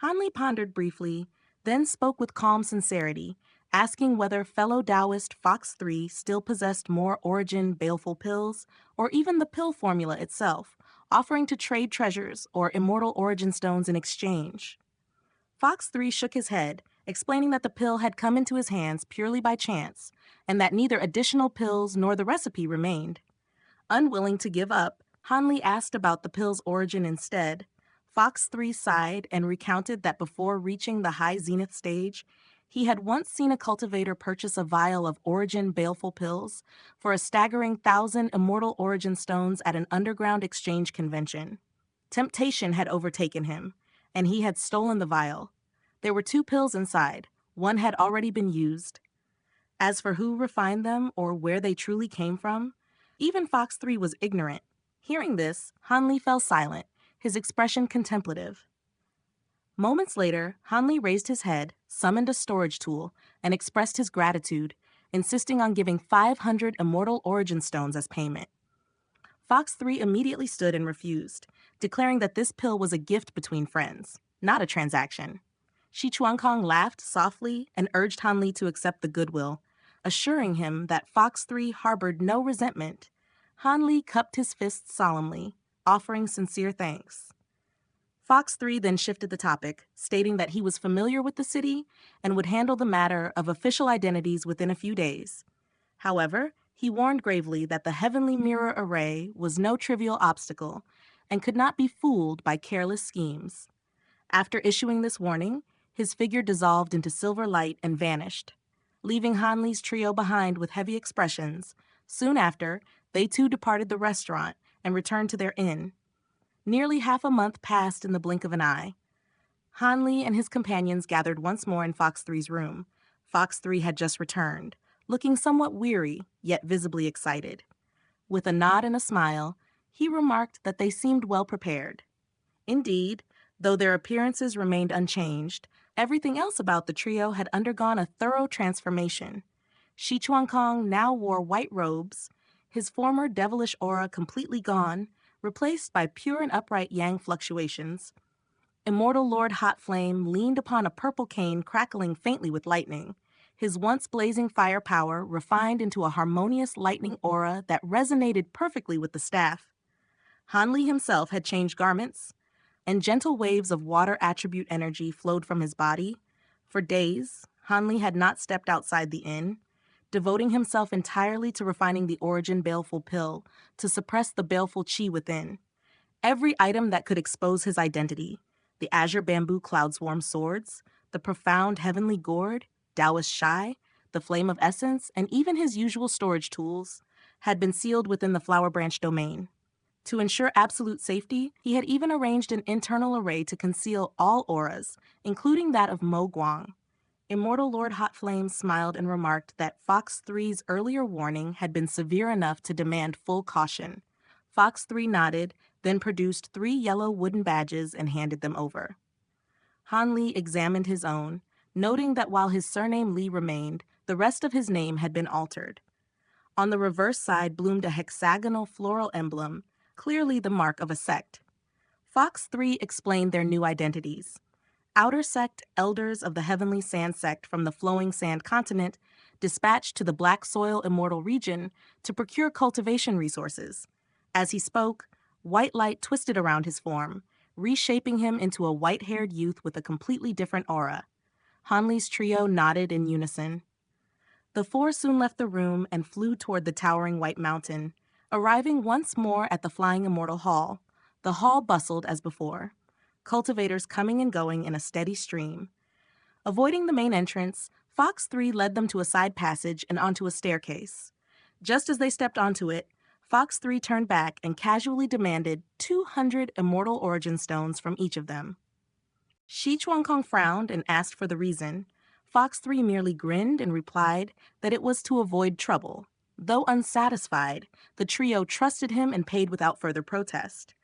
Hanli pondered briefly, then spoke with calm sincerity, asking whether fellow Taoist Fox 3 still possessed more origin baleful pills, or even the pill formula itself, offering to trade treasures or immortal origin stones in exchange. Fox 3 shook his head, explaining that the pill had come into his hands purely by chance, and that neither additional pills nor the recipe remained. Unwilling to give up, Hanli asked about the pill's origin instead. Fox 3 sighed and recounted that before reaching the high zenith stage, he had once seen a cultivator purchase a vial of origin baleful pills for a staggering 1,000 immortal origin stones at an underground exchange convention. Temptation had overtaken him, and he had stolen the vial. There were 2 pills inside. One had already been used. As for who refined them or where they truly came from, even Fox 3 was ignorant. Hearing this, Hanli fell silent, his expression contemplative. Moments later, Hanli raised his head, summoned a storage tool, and expressed his gratitude, insisting on giving 500 immortal origin stones as payment. Fox 3 immediately stood and refused, declaring that this pill was a gift between friends, not a transaction. Shi Chuankong laughed softly and urged Hanli to accept the goodwill, assuring him that Fox 3 harbored no resentment. Hanli cupped his fists solemnly, offering sincere thanks. Fox 3 then shifted the topic, stating that he was familiar with the city and would handle the matter of official identities within a few days. However, he warned gravely that the Heavenly Mirror Array was no trivial obstacle and could not be fooled by careless schemes. After issuing this warning, his figure dissolved into silver light and vanished, leaving Hanli's trio behind with heavy expressions. Soon after, they too departed the restaurant and returned to their inn. Nearly half a month passed in the blink of an eye. Hanli and his companions gathered once more in Fox 3's room. Fox 3 had just returned, looking somewhat weary, yet visibly excited. With a nod and a smile, he remarked that they seemed well prepared. Indeed, though their appearances remained unchanged, everything else about the trio had undergone a thorough transformation. Shi Chuankong now wore white robes, his former devilish aura completely gone, replaced by pure and upright yang fluctuations. Immortal Lord Hot Flame leaned upon a purple cane crackling faintly with lightning, his once blazing fire power refined into a harmonious lightning aura that resonated perfectly with the staff. Hanli himself had changed garments, and gentle waves of water attribute energy flowed from his body. For days, Hanli had not stepped outside the inn, devoting himself entirely to refining the origin baleful pill to suppress the baleful chi within. Every item that could expose his identity, the azure bamboo cloudswarm swords, the profound heavenly gourd, Taoist Shai, the flame of essence, and even his usual storage tools, had been sealed within the flower branch domain. To ensure absolute safety, he had even arranged an internal array to conceal all auras, including that of Mo Guang. Immortal Lord Hot Flame smiled and remarked that Fox 3's earlier warning had been severe enough to demand full caution. Fox 3 nodded, then produced 3 yellow wooden badges and handed them over. Hanli examined his own, noting that while his surname Li remained, the rest of his name had been altered. On the reverse side bloomed a hexagonal floral emblem, clearly the mark of a sect. Fox 3 explained their new identities. Outer Sect elders of the Heavenly Sand Sect from the Flowing Sand Continent dispatched to the Black Soil Immortal region to procure cultivation resources. As he spoke, white light twisted around his form, reshaping him into a white-haired youth with a completely different aura. Hanli's trio nodded in unison. The 4 soon left the room and flew toward the towering white mountain, arriving once more at the Flying Immortal Hall. The hall bustled as before, cultivators coming and going in a steady stream. Avoiding the main entrance, Fox 3 led them to a side passage and onto a staircase. Just as they stepped onto it, Fox 3 turned back and casually demanded 200 immortal origin stones from each of them. Shi Chuankong frowned and asked for the reason. Fox 3 merely grinned and replied that it was to avoid trouble. Though unsatisfied, the trio trusted him and paid without further protest.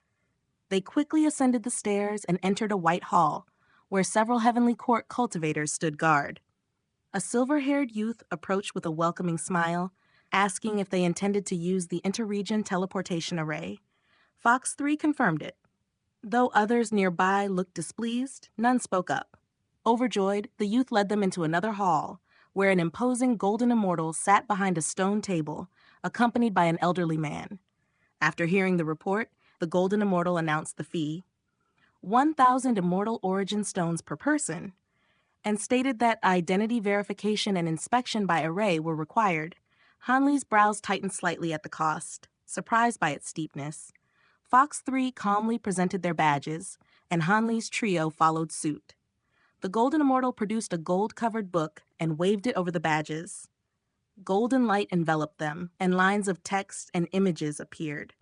They quickly ascended the stairs and entered a white hall, where several Heavenly Court cultivators stood guard. A silver-haired youth approached with a welcoming smile, asking if they intended to use the interregion teleportation array. Fox 3 confirmed it. Though others nearby looked displeased, none spoke up. Overjoyed, the youth led them into another hall, where an imposing golden immortal sat behind a stone table, accompanied by an elderly man. After hearing the report, the golden immortal announced the fee, 1,000 immortal origin stones per person, and stated that identity verification and inspection by array were required. Hanli's brows tightened slightly at the cost, surprised by its steepness. Fox 3 calmly presented their badges, and Hanli's trio followed suit. The Golden Immortal produced a gold-covered book and waved it over the badges. Golden light enveloped them, and lines of text and images appeared.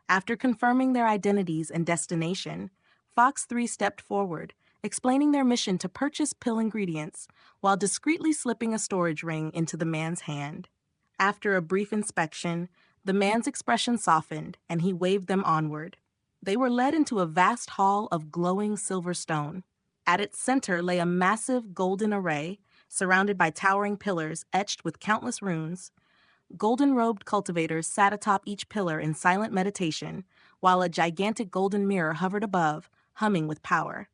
After confirming their identities and destination, Fox 3 stepped forward, explaining their mission to purchase pill ingredients while discreetly slipping a storage ring into the man's hand. After a brief inspection, the man's expression softened, and he waved them onward. They were led into a vast hall of glowing silver stone. At its center lay a massive golden array, surrounded by towering pillars etched with countless runes. Golden-robed cultivators sat atop each pillar in silent meditation, while a gigantic golden mirror hovered above, humming with power.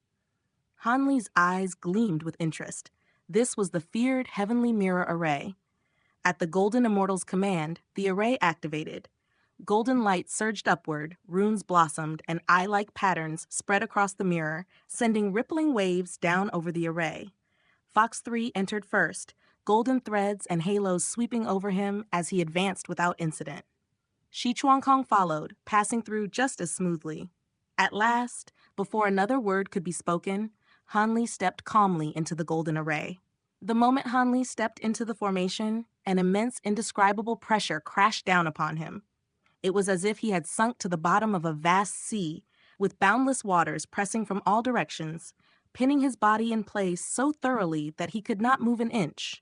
Hanli's eyes gleamed with interest. This was the feared heavenly mirror array. At the Golden Immortal's command, the array activated. Golden light surged upward, runes blossomed, and eye-like patterns spread across the mirror, sending rippling waves down over the array. Fox 3 entered first, golden threads and halos sweeping over him as he advanced without incident. Shi Chuankong followed, passing through just as smoothly. At last, before another word could be spoken, Hanli stepped calmly into the golden array. The moment Hanli stepped into the formation, an immense, indescribable pressure crashed down upon him. It was as if he had sunk to the bottom of a vast sea, with boundless waters pressing from all directions, pinning his body in place so thoroughly that he could not move an inch.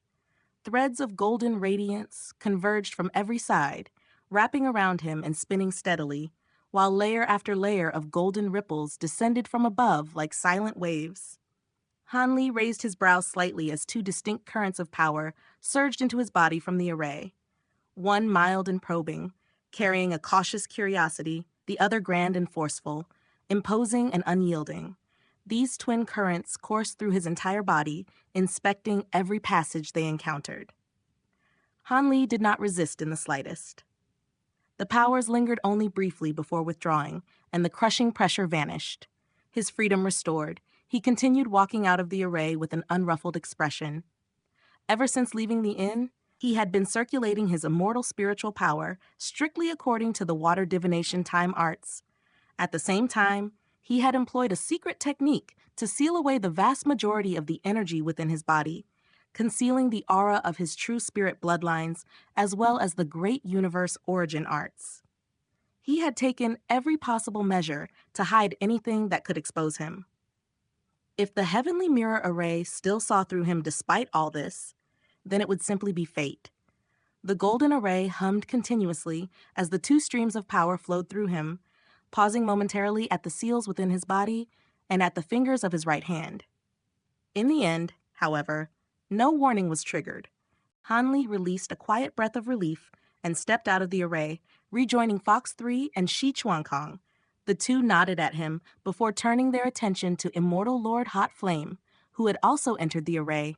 Threads of golden radiance converged from every side, wrapping around him and spinning steadily, while layer after layer of golden ripples descended from above like silent waves. Hanli raised his brows slightly as two distinct currents of power surged into his body from the array, one mild and probing, carrying a cautious curiosity, the other grand and forceful, imposing and unyielding. These twin currents coursed through his entire body, inspecting every passage they encountered. Hanli did not resist in the slightest. The powers lingered only briefly before withdrawing, and the crushing pressure vanished. His freedom restored, he continued walking out of the array with an unruffled expression. Ever since leaving the inn, he had been circulating his immortal spiritual power strictly according to the water divination time arts. At the same time, he had employed a secret technique to seal away the vast majority of the energy within his body, concealing the aura of his true spirit bloodlines as well as the great universe origin arts. He had taken every possible measure to hide anything that could expose him. If the heavenly mirror array still saw through him despite all this, then it would simply be fate. The golden array hummed continuously as the two streams of power flowed through him, pausing momentarily at the seals within his body and at the fingers of his right hand. In the end, however, no warning was triggered. Hanli released a quiet breath of relief and stepped out of the array, rejoining Fox 3 and Shi Chuankong. The two nodded at him before turning their attention to Immortal Lord Hot Flame, who had also entered the array.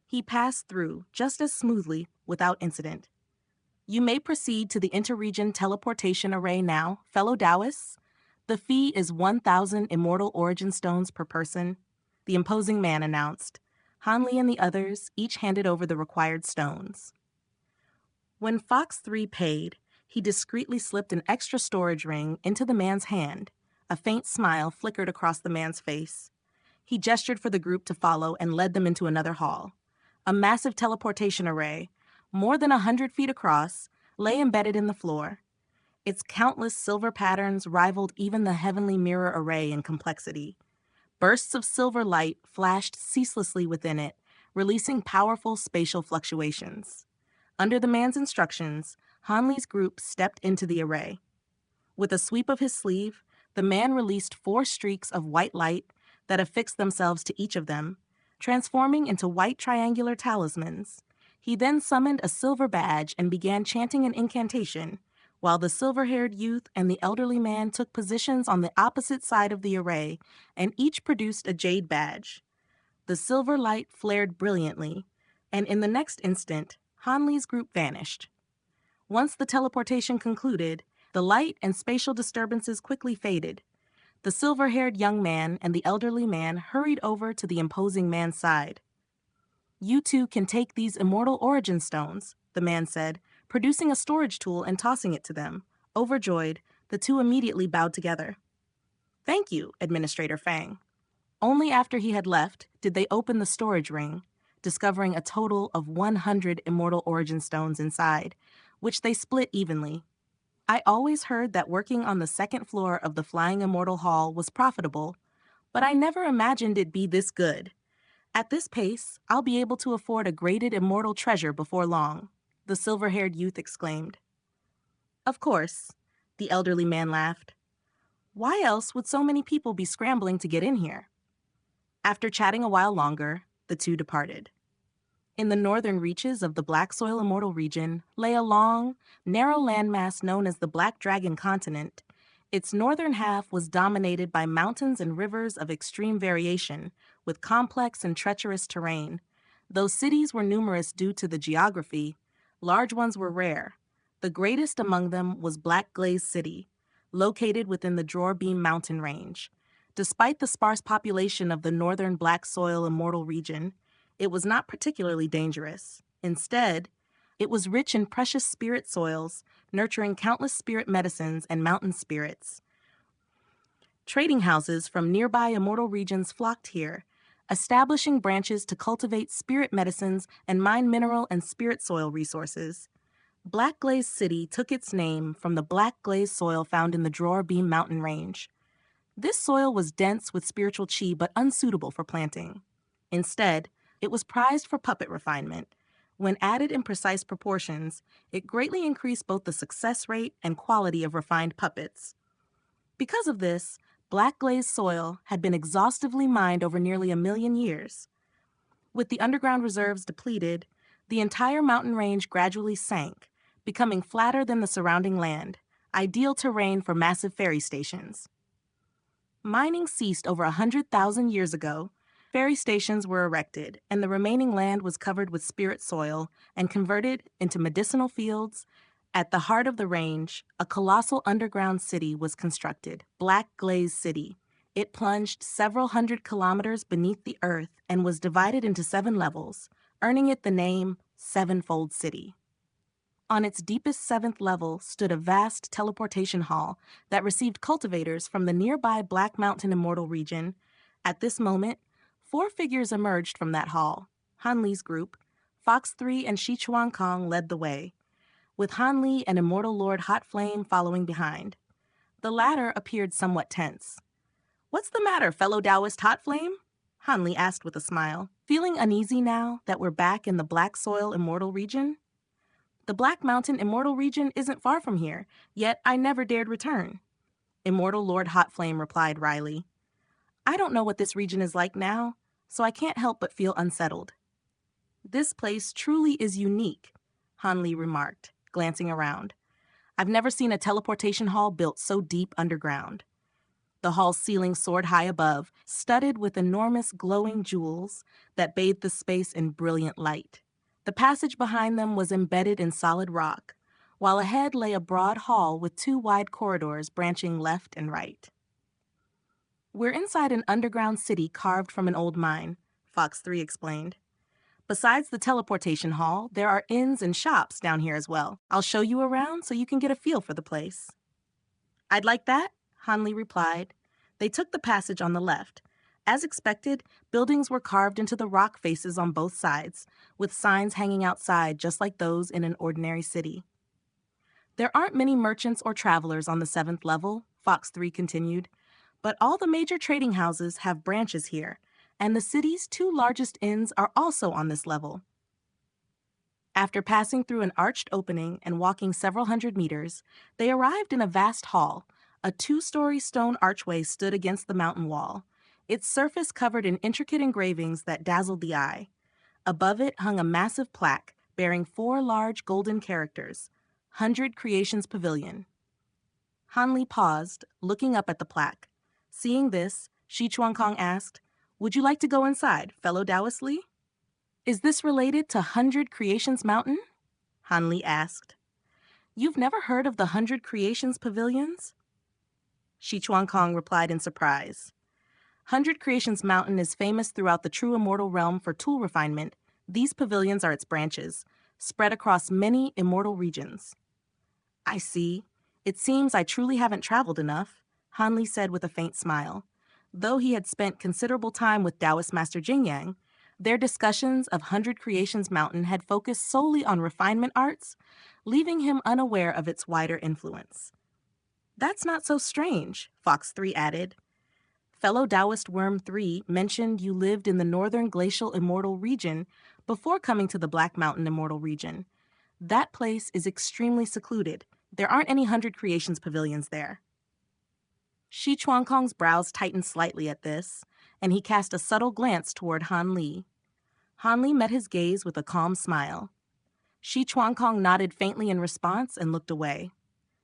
He passed through just as smoothly, without incident. You may proceed to the interregion teleportation array now, fellow Taoists. The fee is 1,000 immortal origin stones per person, the imposing man announced. Hanli and the others each handed over the required stones. When Fox 3 paid, he discreetly slipped an extra storage ring into the man's hand. A faint smile flickered across the man's face. He gestured for the group to follow and led them into another hall. A massive teleportation array, more than 100 feet across, lay embedded in the floor. Its countless silver patterns rivaled even the heavenly mirror array in complexity. Bursts of silver light flashed ceaselessly within it, releasing powerful spatial fluctuations. Under the man's instructions, Hanli's group stepped into the array. With a sweep of his sleeve, the man released 4 streaks of white light that affixed themselves to each of them, transforming into white triangular talismans. He then summoned a silver badge and began chanting an incantation, while the silver-haired youth and the elderly man took positions on the opposite side of the array and each produced a jade badge. The silver light flared brilliantly, and in the next instant, Hanli's group vanished. Once the teleportation concluded, the light and spatial disturbances quickly faded. The silver-haired young man and the elderly man hurried over to the imposing man's side. "You two can take these immortal origin stones," the man said, producing a storage tool and tossing it to them. Overjoyed, the two immediately bowed together. "Thank you, Administrator Fang." Only after he had left did they open the storage ring, discovering a total of 100 immortal origin stones inside, which they split evenly. "I always heard that working on the second floor of the Flying Immortal Hall was profitable, but I never imagined it'd be this good. At this pace, I'll be able to afford a graded immortal treasure before long," the silver-haired youth exclaimed. "Of course," the elderly man laughed. "Why else would so many people be scrambling to get in here?" After chatting a while longer, the two departed. In the northern reaches of the Black Soil Immortal region lay a long, narrow landmass known as the Black Dragon Continent. Its northern half was dominated by mountains and rivers of extreme variation, with complex and treacherous terrain. Though cities were numerous due to the geography, large ones were rare. The greatest among them was Black Glaze City, located within the Drorbeam mountain range. Despite the sparse population of the northern Black Soil Immortal region, it was not particularly dangerous. Instead, it was rich in precious spirit soils, nurturing countless spirit medicines and mountain spirits. Trading houses from nearby immortal regions flocked here, establishing branches to cultivate spirit medicines and mine mineral and spirit soil resources. Black Glaze City took its name from the black glaze soil found in the Drorbeam mountain range. This soil was dense with spiritual chi but unsuitable for planting. Instead, it was prized for puppet refinement. When added in precise proportions, it greatly increased both the success rate and quality of refined puppets. Because of this, Black Glaze soil had been exhaustively mined over nearly 1,000,000 years. With the underground reserves depleted, the entire mountain range gradually sank, becoming flatter than the surrounding land, ideal terrain for massive ferry stations. Mining ceased over 100,000 years ago. Ferry stations were erected, and the remaining land was covered with spirit soil and converted into medicinal fields. At the heart of the range, a colossal underground city was constructed, Black Glaze City. It plunged several hundred kilometers beneath the earth and was divided into 7 levels, earning it the name Sevenfold City. On its deepest 7th level stood a vast teleportation hall that received cultivators from the nearby Black Mountain Immortal region. At this moment, 4 figures emerged from that hall. Hanli's group, Fox 3 and Shi Chuan Kong led the way, with Hanli and Immortal Lord Hot Flame following behind. The latter appeared somewhat tense. "What's the matter, fellow Taoist Hot Flame?" Hanli asked with a smile. "Feeling uneasy now that we're back in the Black Soil Immortal region?" "The Black Mountain Immortal region isn't far from here, yet I never dared return," Immortal Lord Hot Flame replied wryly. "I don't know what this region is like now, so I can't help but feel unsettled." "This place truly is unique," Hanli remarked, glancing around. "I've never seen a teleportation hall built so deep underground." The hall's ceiling soared high above, studded with enormous glowing jewels that bathed the space in brilliant light. The passage behind them was embedded in solid rock, while ahead lay a broad hall with 2 wide corridors branching left and right. "We're inside an underground city carved from an old mine," Fox 3 explained. "Besides the teleportation hall, there are inns and shops down here as well. I'll show you around so you can get a feel for the place." "I'd like that," Hanli replied. They took the passage on the left. As expected, buildings were carved into the rock faces on both sides, with signs hanging outside just like those in an ordinary city. "There aren't many merchants or travelers on the 7th level," Fox 3 continued, "but all the major trading houses have branches here, and the city's 2 largest inns are also on this level." After passing through an arched opening and walking several hundred meters, they arrived in a vast hall. A 2-story stone archway stood against the mountain wall, its surface covered in intricate engravings that dazzled the eye. Above it hung a massive plaque bearing 4 large golden characters, 100 Creations Pavilion. Han Li paused, looking up at the plaque. Seeing this, Shi Chuankong asked, "Would you like to go inside, fellow Taoist Li?" "Is this related to 100 Creations Mountain?" Han Li asked. "You've never heard of the 100 Creations Pavilions?" Shi Chuankong replied in surprise. 100 Creations Mountain is famous throughout the true Immortal Realm for tool refinement. These pavilions are its branches, spread across many immortal regions. "I see. It seems I truly haven't traveled enough," Han Li said with a faint smile. Though he had spent considerable time with Taoist Master Jingyang, their discussions of 100 Creations Mountain had focused solely on refinement arts, leaving him unaware of its wider influence. "That's not so strange," Fox 3 added. "Fellow Taoist Worm 3 mentioned you lived in the northern glacial immortal region before coming to the Black Mountain immortal region. That place is extremely secluded. There aren't any 100 Creations pavilions there." Shi Chuankong's brows tightened slightly at this, and he cast a subtle glance toward Han Li. Han Li met his gaze with a calm smile. Shi Chuankong nodded faintly in response and looked away.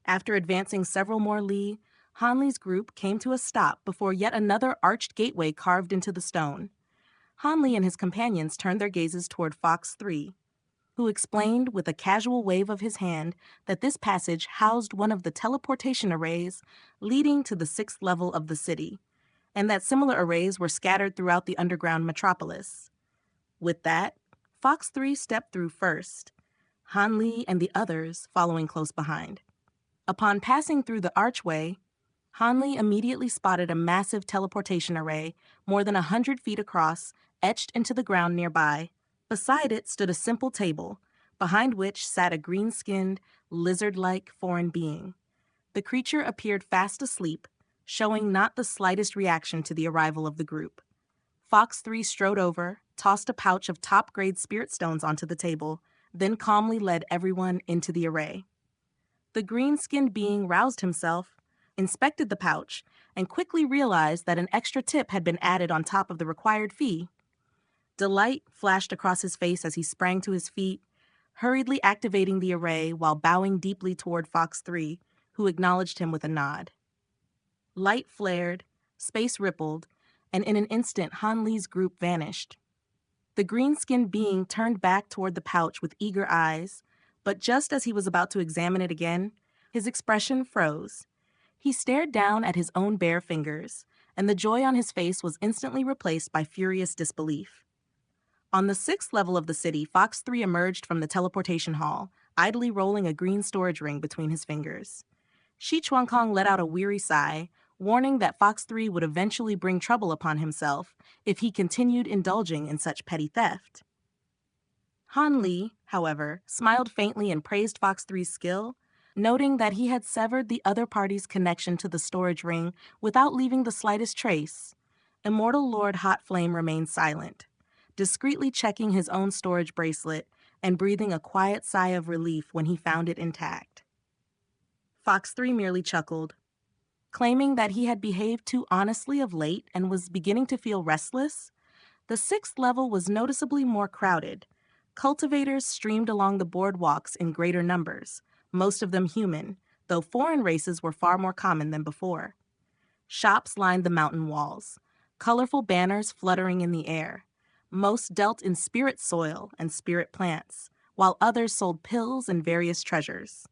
After advancing several more li, Han Li's group came to a stop before yet another arched gateway carved into the stone. Han Li and his companions turned their gazes toward Fox 3, who explained with a casual wave of his hand that this passage housed one of the teleportation arrays leading to the 6th level of the city, and that similar arrays were scattered throughout the underground metropolis. With that, Fox 3 stepped through first, Han Li and the others following close behind. Upon passing through the archway, Han Li immediately spotted a massive teleportation array more than 100 feet across, etched into the ground nearby. Beside it stood a simple table, behind which sat a green-skinned, lizard-like foreign being. The creature appeared fast asleep, showing not the slightest reaction to the arrival of the group. Fox 3 strode over, tossed a pouch of top-grade spirit stones onto the table, then calmly led everyone into the array. The green-skinned being roused himself, inspected the pouch, and quickly realized that an extra tip had been added on top of the required fee. Delight flashed across his face as he sprang to his feet, hurriedly activating the array while bowing deeply toward Fox 3, who acknowledged him with a nod. Light flared, space rippled, and in an instant Han Li's group vanished. The green-skinned being turned back toward the pouch with eager eyes, but just as he was about to examine it again, his expression froze. He stared down at his own bare fingers, and the joy on his face was instantly replaced by furious disbelief. On the 6th level of the city, Fox 3 emerged from the teleportation hall, idly rolling a green storage ring between his fingers. Shi Chuankong let out a weary sigh, warning that Fox 3 would eventually bring trouble upon himself if he continued indulging in such petty theft. Han Li, however, smiled faintly and praised Fox 3's skill, noting that he had severed the other party's connection to the storage ring without leaving the slightest trace. Immortal Lord Hot Flame remained silent, discreetly checking his own storage bracelet and breathing a quiet sigh of relief when he found it intact. Fox 3 merely chuckled, claiming that he had behaved too honestly of late and was beginning to feel restless. The 6th level was noticeably more crowded. Cultivators streamed along the boardwalks in greater numbers, most of them human, though foreign races were far more common than before. Shops lined the mountain walls, colorful banners fluttering in the air. Most dealt in spirit soil and spirit plants, while others sold pills and various treasures.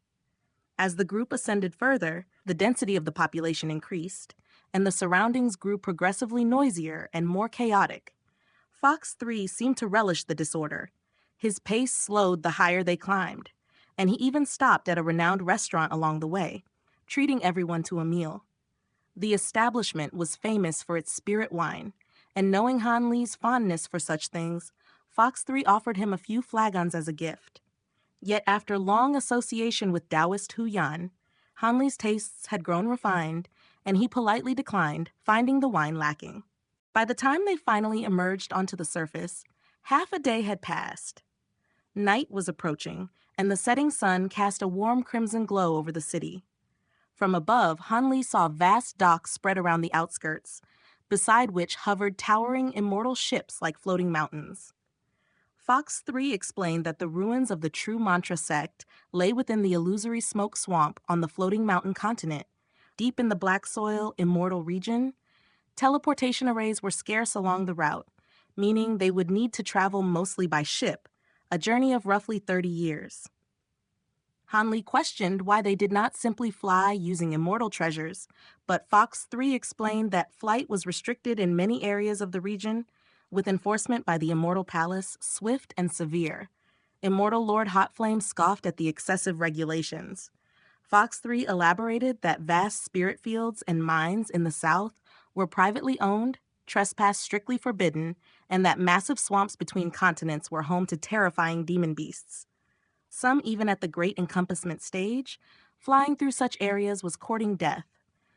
As the group ascended further, the density of the population increased, and the surroundings grew progressively noisier and more chaotic. Fox 3 seemed to relish the disorder. His pace slowed the higher they climbed, and he even stopped at a renowned restaurant along the way, treating everyone to a meal. The establishment was famous for its spirit wine, and knowing Han Li's fondness for such things, Fox 3 offered him a few flagons as a gift. Yet after long association with Taoist Hu Yan, Han Li's tastes had grown refined, and he politely declined, finding the wine lacking. By the time they finally emerged onto the surface, half a day had passed. Night was approaching, and the setting sun cast a warm crimson glow over the city. From above, Han Li saw vast docks spread around the outskirts, beside which hovered towering immortal ships like floating mountains. Fox 3 explained that the ruins of the true mantra sect lay within the illusory smoke swamp on the floating mountain continent. Deep in the black soil, immortal region, teleportation arrays were scarce along the route, meaning they would need to travel mostly by ship, a journey of roughly 30 years. Hanli questioned why they did not simply fly using immortal treasures, but Fox 3 explained that flight was restricted in many areas of the region, with enforcement by the Immortal Palace swift and severe. Immortal Lord Hotflame scoffed at the excessive regulations. Fox 3 elaborated that vast spirit fields and mines in the south were privately owned, trespass strictly forbidden, and that massive swamps between continents were home to terrifying demon beasts. Some even at the Great Encompassment stage, flying through such areas was courting death.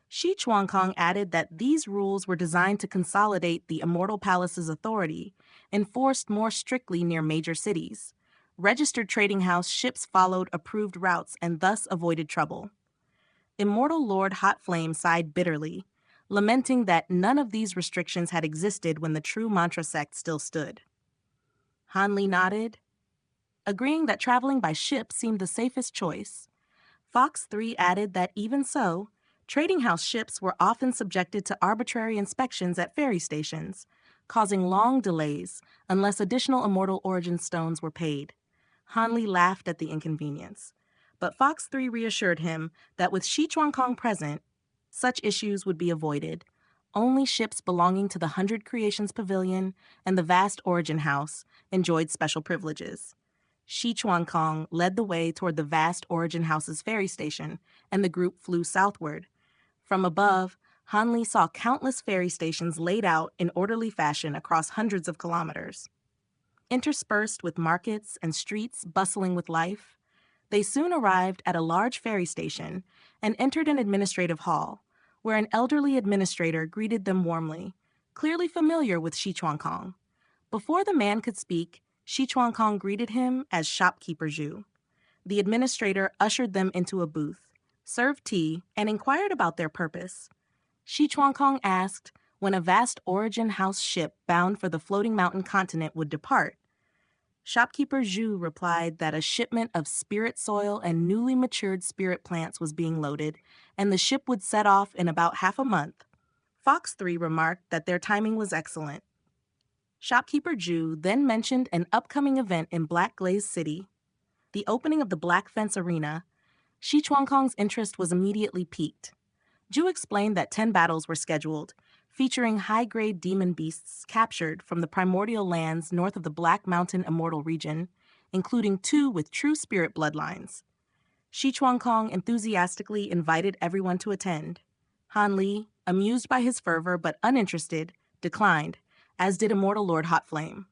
Shi Chuankong added that these rules were designed to consolidate the Immortal Palace's authority, enforced more strictly near major cities. Registered trading house ships followed approved routes and thus avoided trouble. Immortal Lord Hotflame sighed bitterly, lamenting that none of these restrictions had existed when the true mantra sect still stood. Hanli nodded, agreeing that traveling by ship seemed the safest choice. Fox 3 added that even so, trading house ships were often subjected to arbitrary inspections at ferry stations, causing long delays unless additional immortal origin stones were paid. Hanli laughed at the inconvenience, but Fox 3 reassured him that with Shi Chuankong present, such issues would be avoided. Only ships belonging to the 100 Creations Pavilion and the vast Origin House enjoyed special privileges. Shi Chuankong led the way toward the vast Origin House's ferry station, and the group flew southward. From above, Hanli saw countless ferry stations laid out in orderly fashion across hundreds of kilometers. Interspersed with markets and streets bustling with life, they soon arrived at a large ferry station and entered an administrative hall, where an elderly administrator greeted them warmly, clearly familiar with Shi Chuankong. Before the man could speak, Shi Chuankong greeted him as Shopkeeper Zhu. The administrator ushered them into a booth, served tea, and inquired about their purpose. Shi Chuankong asked when a vast Origin House ship bound for the floating mountain continent would depart. Shopkeeper Zhu replied that a shipment of spirit soil and newly matured spirit plants was being loaded, and the ship would set off in about half a month. Fox 3 remarked that their timing was excellent. Shopkeeper Zhu then mentioned an upcoming event in Black Glaze City, the opening of the Black Fence Arena. Shi Chuankong's interest was immediately piqued. Zhu explained that 10 battles were scheduled, featuring high-grade demon beasts captured from the primordial lands north of the Black Mountain Immortal region, including 2 with true spirit bloodlines. Shi Chuankong enthusiastically invited everyone to attend. Hanli, amused by his fervor but uninterested, declined, as did Immortal Lord Hotflame.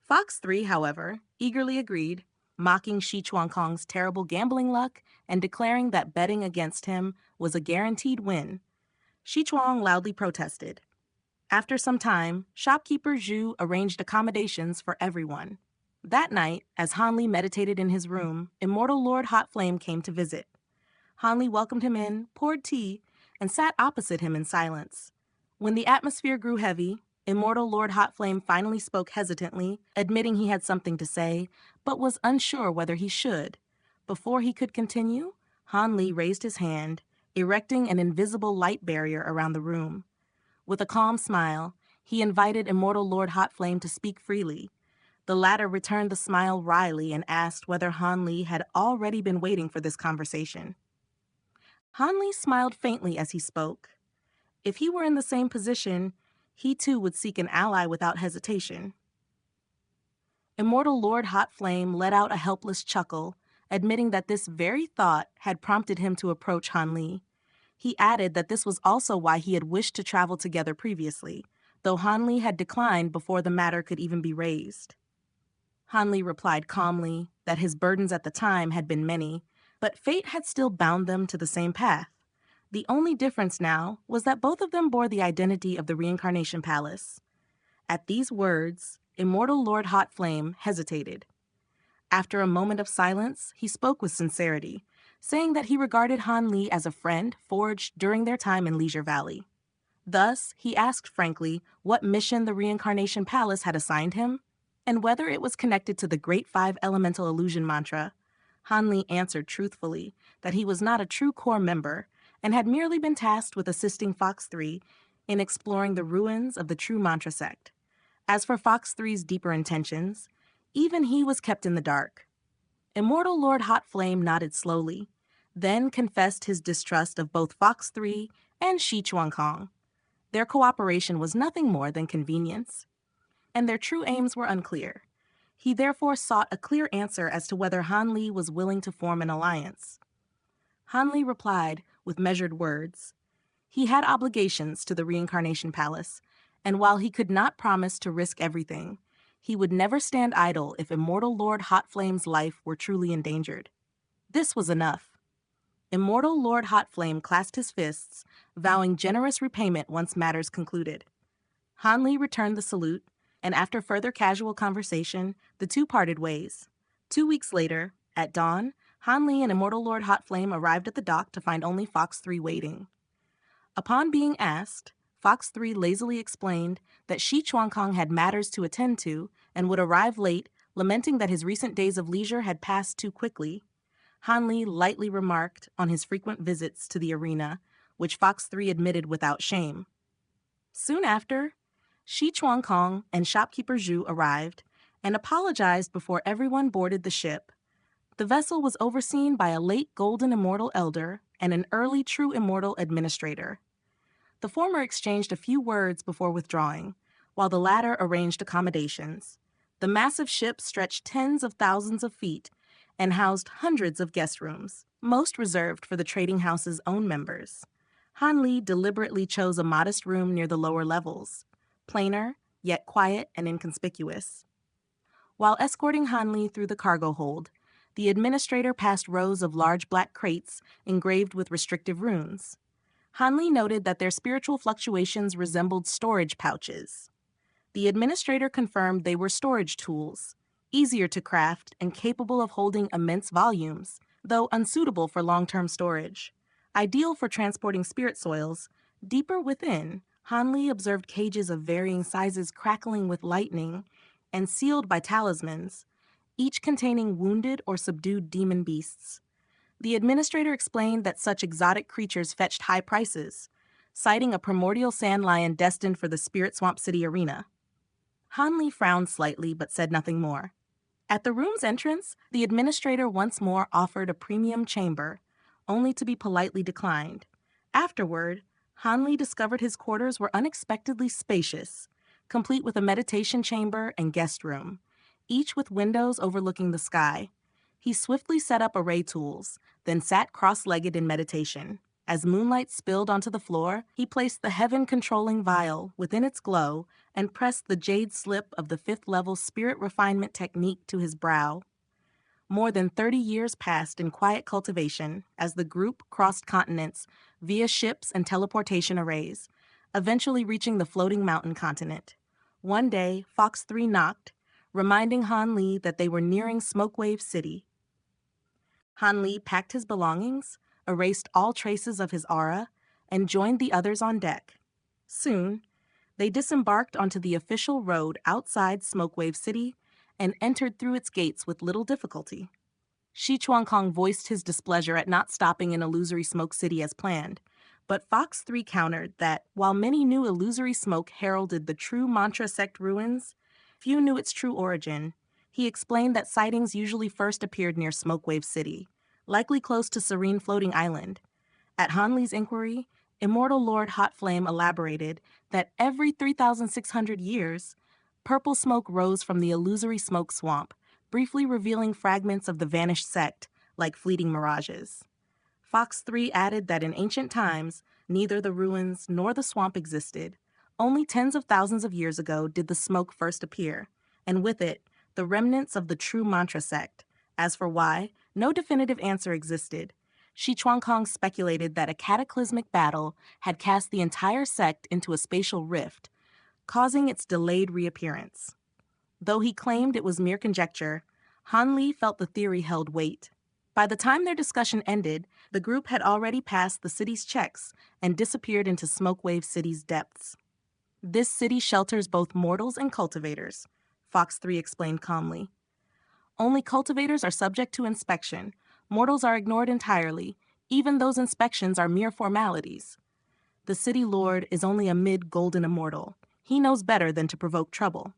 Fox 3, however, eagerly agreed, mocking Shi Chuankong's terrible gambling luck and declaring that betting against him was a guaranteed win. Shi Chuang loudly protested. After some time, Shopkeeper Zhu arranged accommodations for everyone. That night, as Hanli meditated in his room, Immortal Lord Hotflame came to visit. Hanli welcomed him in, poured tea, and sat opposite him in silence. When the atmosphere grew heavy, Immortal Lord Hotflame finally spoke hesitantly, admitting he had something to say, but was unsure whether he should. Before he could continue, Hanli raised his hand, erecting an invisible light barrier around the room. With a calm smile, he invited Immortal Lord Hotflame to speak freely. The latter returned the smile wryly and asked whether Hanli had already been waiting for this conversation. Hanli smiled faintly as he spoke. If he were in the same position, he too would seek an ally without hesitation. Immortal Lord Hotflame let out a helpless chuckle, admitting that this very thought had prompted him to approach Hanli. He added that this was also why he had wished to travel together previously, though Hanli had declined before the matter could even be raised. Hanli replied calmly that his burdens at the time had been many, but fate had still bound them to the same path. The only difference now was that both of them bore the identity of the Reincarnation Palace. At these words, Immortal Lord Hotflame hesitated. After a moment of silence, he spoke with sincerity, saying that he regarded Hanli as a friend forged during their time in Leisure Valley. Thus, he asked frankly what mission the Reincarnation Palace had assigned him. and whether it was connected to the Great Five Elemental Illusion mantra. Hanli answered truthfully that he was not a true core member and had merely been tasked with assisting Fox 3 in exploring the ruins of the true mantra sect. As for Fox 3's deeper intentions, even he was kept in the dark. Immortal Lord Hot Flame nodded slowly, then confessed his distrust of both Fox 3 and Shi Chuankong. Their cooperation was nothing more than convenience, and their true aims were unclear. He therefore sought a clear answer as to whether Han Li was willing to form an alliance. Han Li replied with measured words. He had obligations to the Reincarnation Palace, and while he could not promise to risk everything, he would never stand idle if Immortal Lord Hot Flame's life were truly endangered. This was enough. Immortal Lord Hot Flame clasped his fists, vowing generous repayment once matters concluded. Han Li returned the salute, and after further casual conversation, the two parted ways. 2 weeks later, at dawn, Han Li and Immortal Lord Hot Flame arrived at the dock to find only Fox 3 waiting. Upon being asked, Fox 3 lazily explained that Shi Chuankong had matters to attend to and would arrive late, lamenting that his recent days of leisure had passed too quickly. Han Li lightly remarked on his frequent visits to the arena, which Fox 3 admitted without shame. Soon after, Shi Chuankong and shopkeeper Zhu arrived and apologized before everyone boarded the ship. The vessel was overseen by a late golden immortal elder and an early true immortal administrator. The former exchanged a few words before withdrawing, while the latter arranged accommodations. The massive ship stretched tens of thousands of feet and housed hundreds of guest rooms, most reserved for the trading house's own members. Han Li deliberately chose a modest room near the lower levels, plainer, yet quiet and inconspicuous. While escorting Han Li through the cargo hold, the administrator passed rows of large black crates engraved with restrictive runes. Han Li noted that their spiritual fluctuations resembled storage pouches. The administrator confirmed they were storage tools, easier to craft and capable of holding immense volumes, though unsuitable for long-term storage. Ideal for transporting spirit soils, deeper within, Han Li observed cages of varying sizes crackling with lightning and sealed by talismans, each containing wounded or subdued demon beasts. The administrator explained that such exotic creatures fetched high prices, citing a primordial sand lion destined for the Spirit Swamp City arena. Han Li frowned slightly but said nothing more. At the room's entrance, the administrator once more offered a premium chamber, only to be politely declined. Afterward, Han Li discovered his quarters were unexpectedly spacious, complete with a meditation chamber and guest room, each with windows overlooking the sky. He swiftly set up array tools, then sat cross-legged in meditation. As moonlight spilled onto the floor, he placed the heaven-controlling vial within its glow and pressed the jade slip of the 5th-level spirit refinement technique to his brow. More than 30 years passed in quiet cultivation as the group crossed continents via ships and teleportation arrays, eventually reaching the floating mountain continent. One day, Fox 3 knocked, reminding Han Li that they were nearing Smokewave City. Han Li packed his belongings, erased all traces of his aura, and joined the others on deck. Soon, they disembarked onto the official road outside Smokewave City and entered through its gates with little difficulty. Shi Chuankong voiced his displeasure at not stopping in Illusory Smoke City as planned, but Fox 3 countered that, while many knew Illusory Smoke heralded the true Mantra Sect ruins, few knew its true origin. He explained that sightings usually first appeared near Smokewave City, likely close to Serene Floating Island. At Han Li's inquiry, Immortal Lord Hot Flame elaborated that every 3,600 years, purple smoke rose from the illusory smoke swamp, briefly revealing fragments of the vanished sect, like fleeting mirages. Fox 3 added that in ancient times, neither the ruins nor the swamp existed. Only tens of thousands of years ago did the smoke first appear, and with it, the remnants of the true Mantra sect. As for why, no definitive answer existed. Shi Chuankong speculated that a cataclysmic battle had cast the entire sect into a spatial rift, causing its delayed reappearance. Though he claimed it was mere conjecture, Han Li felt the theory held weight. By the time their discussion ended, the group had already passed the city's checks and disappeared into Smokewave City's depths. This city shelters both mortals and cultivators. Fox 3 explained calmly. Only cultivators are subject to inspection. Mortals are ignored entirely. Even those inspections are mere formalities. The city lord is only a mid-golden immortal. He knows better than to provoke trouble.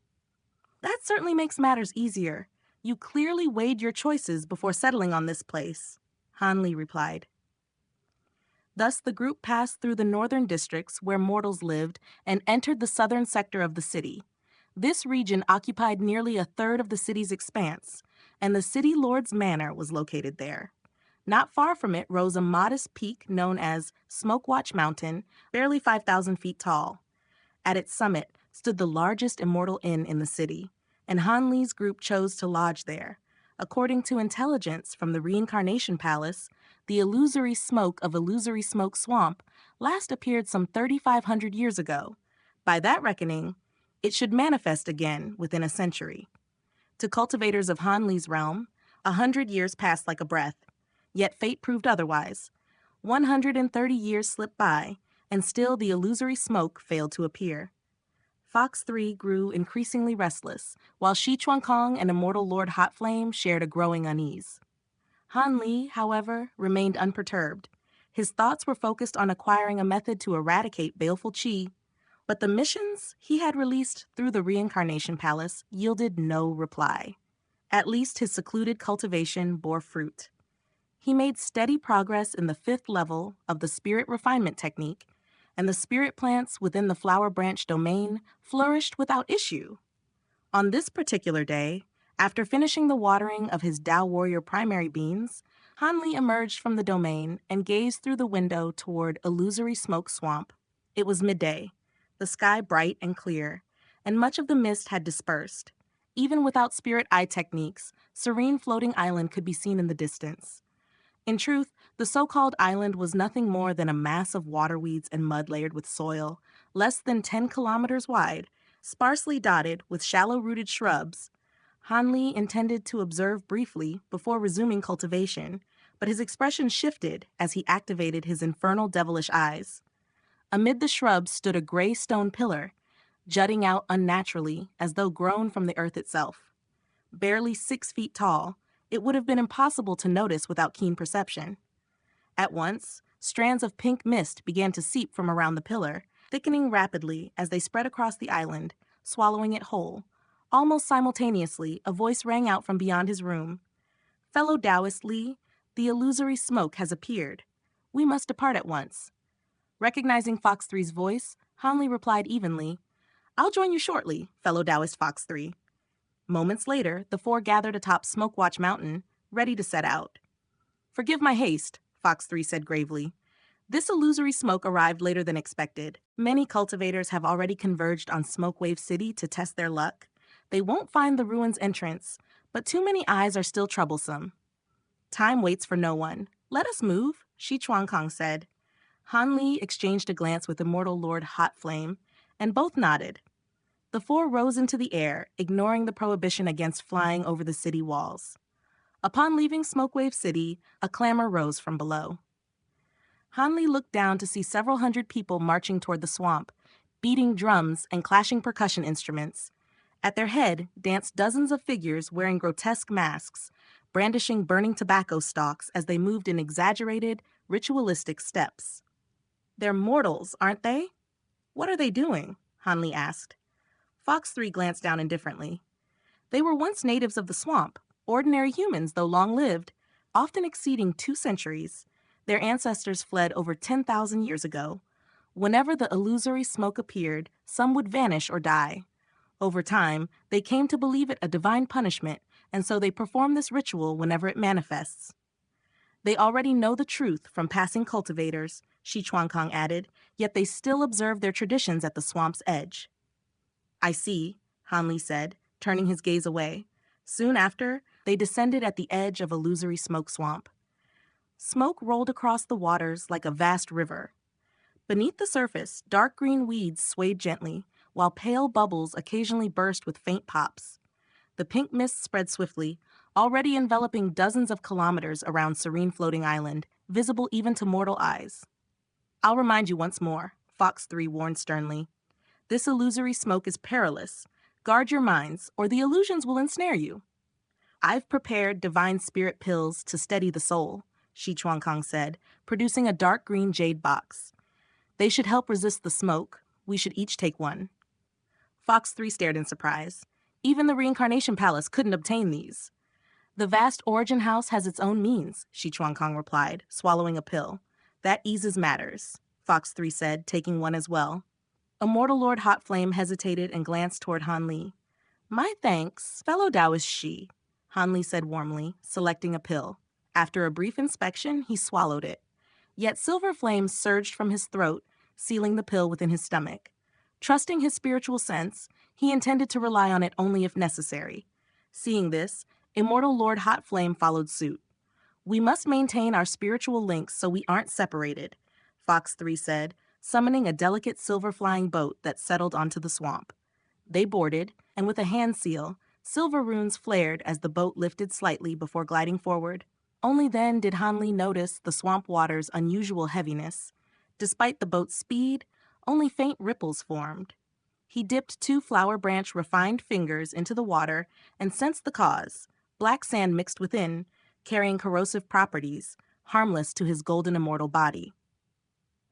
That certainly makes matters easier. You clearly weighed your choices before settling on this place, Hanli replied. Thus the group passed through the northern districts where mortals lived and entered the southern sector of the city. This region occupied nearly a third of the city's expanse, and the city lord's manor was located there. Not far from it rose a modest peak known as Smokewatch Mountain, barely 5,000 feet tall. At its summit stood the largest immortal inn in the city, and Han Li's group chose to lodge there. According to intelligence from the Reincarnation Palace, the illusory smoke of Illusory Smoke Swamp last appeared some 3,500 years ago. By that reckoning, it should manifest again within a century. To cultivators of Han Li's realm, 100 years passed like a breath. Yet fate proved otherwise. 130 years slipped by, and still the illusory smoke failed to appear. Fox 3 grew increasingly restless, while Shi Chuankong and Immortal Lord Hot Flame shared a growing unease. Han Li, however, remained unperturbed. His thoughts were focused on acquiring a method to eradicate baleful qi, but the missions he had released through the Reincarnation Palace yielded no reply. At least his secluded cultivation bore fruit. He made steady progress in the 5th level of the spirit refinement technique, and the spirit plants within the flower branch domain flourished without issue. On this particular day, after finishing the watering of his Tao Warrior primary beans, Han Li emerged from the domain and gazed through the window toward Illusory Smoke Swamp. It was midday, the sky bright and clear, and much of the mist had dispersed. Even without spirit eye techniques, serene floating island could be seen in the distance. In truth, the so-called island was nothing more than a mass of waterweeds and mud layered with soil, less than 10 kilometers wide, sparsely dotted with shallow-rooted shrubs. Han Li intended to observe briefly before resuming cultivation, but his expression shifted as he activated his infernal devilish eyes. Amid the shrubs stood a gray stone pillar, jutting out unnaturally as though grown from the earth itself. Barely 6 feet tall, it would have been impossible to notice without keen perception. At once, strands of pink mist began to seep from around the pillar, thickening rapidly as they spread across the island, swallowing it whole. Almost simultaneously, a voice rang out from beyond his room. "Fellow Taoist Li, the illusory smoke has appeared. We must depart at once." Recognizing Fox 3's voice, Han Li replied evenly, "I'll join you shortly, fellow Taoist Fox 3. Moments later, the four gathered atop Smokewatch Mountain, ready to set out. "Forgive my haste," Fox 3 said gravely. "This illusory smoke arrived later than expected. Many cultivators have already converged on Smokewave City to test their luck. They won't find the ruins' entrance, but too many eyes are still troublesome." "Time waits for no one. Let us move," Shi Chuankong said. Han Li exchanged a glance with Immortal Lord Hot Flame, and both nodded. The four rose into the air, ignoring the prohibition against flying over the city walls. Upon leaving Smokewave City, a clamor rose from below. Han Li looked down to see several hundred people marching toward the swamp, beating drums and clashing percussion instruments. At their head danced dozens of figures wearing grotesque masks, brandishing burning tobacco stalks as they moved in exaggerated, ritualistic steps. "They're mortals, aren't they? What are they doing?" Han Li asked. Fox 3 glanced down indifferently. "They were once natives of the swamp, ordinary humans though long-lived, often exceeding 2 centuries. Their ancestors fled over 10,000 years ago. Whenever the illusory smoke appeared, some would vanish or die. Over time, they came to believe it a divine punishment, and so they perform this ritual whenever it manifests. They already know the truth from passing cultivators," Shi Chuankong added, "yet they still observe their traditions at the swamp's edge." "I see," Han Li said, turning his gaze away. Soon after, they descended at the edge of Illusory Smoke Swamp. Smoke rolled across the waters like a vast river. Beneath the surface, dark green weeds swayed gently, while pale bubbles occasionally burst with faint pops. The pink mist spread swiftly, already enveloping dozens of kilometers around Serene Floating Island, visible even to mortal eyes. "I'll remind you once more," Fox 3 warned sternly. "This illusory smoke is perilous. Guard your minds, or the illusions will ensnare you. I've prepared divine spirit pills to steady the soul, Shi Chuangkong said, producing a dark green jade box. They should help resist the smoke. We should each take one. Fox 3 stared in surprise. Even the reincarnation palace couldn't obtain these. The vast origin house has its own means, Shi Chuangkong replied, swallowing a pill. That eases matters, Fox 3 said, taking one as well. Immortal Lord Hot Flame hesitated and glanced toward Han Li. My thanks, fellow Taoist Shi, Han Li said warmly, selecting a pill. After a brief inspection, he swallowed it. Yet silver flames surged from his throat, sealing the pill within his stomach. Trusting his spiritual sense, he intended to rely on it only if necessary. Seeing this, Immortal Lord Hot Flame followed suit. We must maintain our spiritual links so we aren't separated, Fox 3 said, summoning a delicate silver-flying boat that settled onto the swamp. They boarded, and with a hand seal, silver runes flared as the boat lifted slightly before gliding forward. Only then did Han Li notice the swamp water's unusual heaviness. Despite the boat's speed, only faint ripples formed. He dipped 2 flower branch refined fingers into the water and sensed the cause, black sand mixed within, carrying corrosive properties, harmless to his golden immortal body.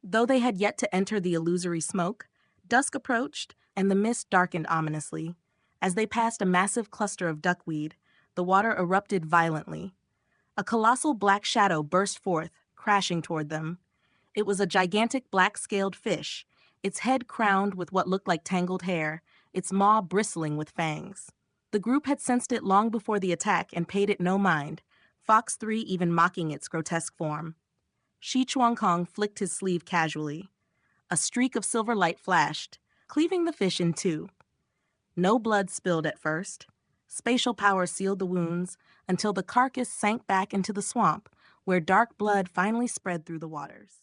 Though they had yet to enter the illusory smoke, dusk approached and the mist darkened ominously. As they passed a massive cluster of duckweed, the water erupted violently. A colossal black shadow burst forth, crashing toward them. It was a gigantic black-scaled fish, its head crowned with what looked like tangled hair, its maw bristling with fangs. The group had sensed it long before the attack and paid it no mind, Fox 3 even mocking its grotesque form. Shi Chuangkong flicked his sleeve casually. A streak of silver light flashed, cleaving the fish in 2. No blood spilled at first. Spatial power sealed the wounds until the carcass sank back into the swamp, where dark blood finally spread through the waters.